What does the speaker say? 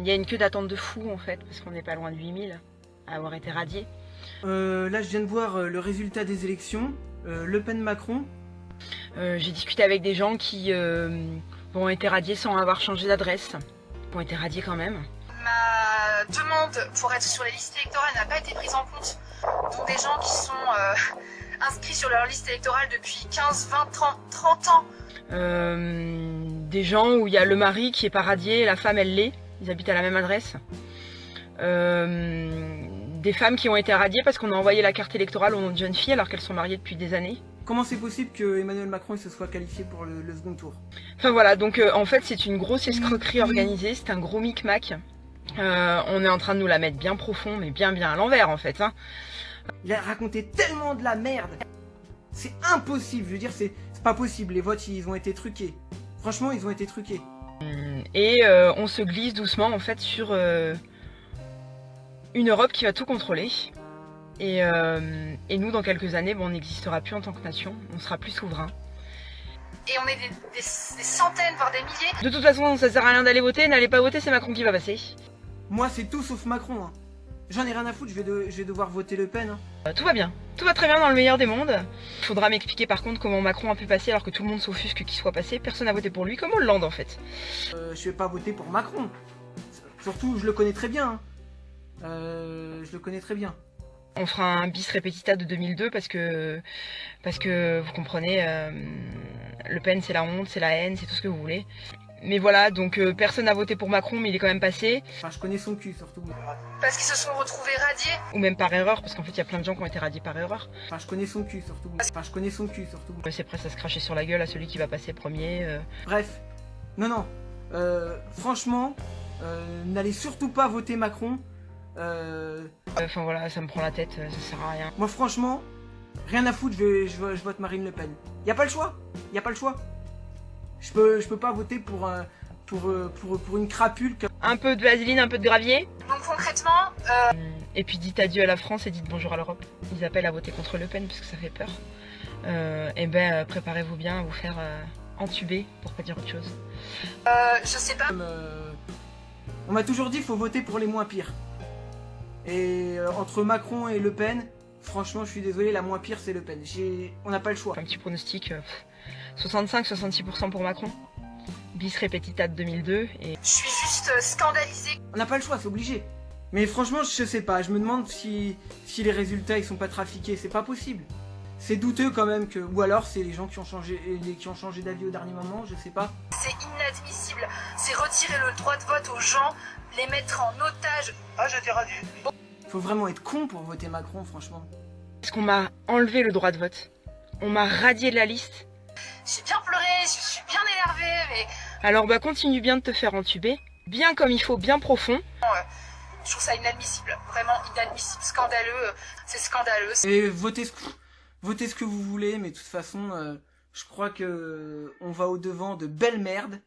y a une queue d'attente de fou en fait, parce qu'on n'est pas loin de 8000 à avoir été radiés. Là, je viens de voir le résultat des élections. Le Pen-Macron. J'ai discuté avec des gens qui ont été radiés sans avoir changé d'adresse. Ont été radiés quand même. Ma demande pour être sur les listes électorales n'a pas été prise en compte. Donc des gens qui sont inscrits sur leur liste électorale depuis 15, 20, 30 ans. Des gens où il y a le mari qui est pas radié, la femme elle l'est, ils habitent à la même adresse. Des femmes qui ont été radiées parce qu'on a envoyé la carte électorale aux noms de jeunes filles alors qu'elles sont mariées depuis des années. Comment c'est possible que Emmanuel Macron il se soit qualifié pour le second tour? Enfin voilà, donc en fait c'est une grosse escroquerie organisée, c'est un gros micmac. On est en train de nous la mettre bien profond, mais bien à l'envers en fait. Hein. Il a raconté tellement de la merde. C'est impossible, je veux dire, c'est pas possible. Les votes, ils ont été truqués. Franchement, ils ont été truqués. Et on se glisse doucement en fait sur une Europe qui va tout contrôler. Et nous, dans quelques années, on n'existera plus en tant que nation, on sera plus souverain. Et on est des centaines, voire des milliers. De toute façon, ça sert à rien d'aller voter, n'allez pas voter, c'est Macron qui va passer. Moi, c'est tout sauf Macron. Hein. J'en ai rien à foutre, je vais devoir voter Le Pen. Hein. Tout va bien, tout va très bien dans le meilleur des mondes. Il faudra m'expliquer par contre comment Macron a pu passer alors que tout le monde s'offusque qu'il soit passé. Personne n'a voté pour lui, comme Hollande en fait. Je vais pas voter pour Macron. Surtout, je le connais très bien. Hein. Je le connais très bien. On fera un bis repetita de 2002 parce que vous comprenez, Le Pen c'est la honte, c'est la haine, c'est tout ce que vous voulez. Mais voilà, donc personne n'a voté pour Macron, mais il est quand même passé. Enfin, je connais son cul surtout. Parce qu'ils se sont retrouvés radiés. Ou même par erreur, parce qu'en fait il y a plein de gens qui ont été radiés par erreur. Enfin, je connais son cul surtout. Enfin, je connais son cul surtout. C'est presque à se cracher sur la gueule à celui qui va passer premier. Bref, non. Franchement, n'allez surtout pas voter Macron. Enfin voilà, ça me prend la tête, ça sert à rien. Moi franchement, rien à foutre, je vote Marine Le Pen. Y a pas le choix, y a pas le choix. Je peux pas voter pour une crapule. Un peu de vaseline, un peu de gravier. Donc concrètement, Et puis dites adieu à la France et dites bonjour à l'Europe. Ils appellent à voter contre Le Pen parce que ça fait peur. Et ben préparez-vous bien à vous faire entuber, pour pas dire autre chose. je sais pas. On m'a toujours dit qu'il faut voter pour les moins pires. Et entre Macron et Le Pen, franchement, je suis désolé, la moins pire, c'est Le Pen. On n'a pas le choix. Un petit pronostic, 65-66% pour Macron. Bis repetita de 2002. Et... Je suis juste scandalisée. On n'a pas le choix, c'est obligé. Mais franchement, je sais pas. Je me demande si les résultats ils sont pas trafiqués. C'est pas possible. C'est douteux quand même que... Ou alors c'est les gens qui ont changé d'avis au dernier moment, je sais pas. C'est inadmissible. C'est retirer le droit de vote aux gens, les mettre en otage. Ah, j'ai été radié. Faut vraiment être con pour voter Macron, franchement. Parce qu'on m'a enlevé le droit de vote. On m'a radié de la liste. J'ai bien pleuré, je suis bien énervée, mais... Alors bah continue bien de te faire entuber. Bien comme il faut, bien profond. Je trouve ça inadmissible. Vraiment inadmissible. Scandaleux. C'est scandaleux. Et votez ce que vous voulez, mais de toute façon, je crois que on va au-devant de belles merdes.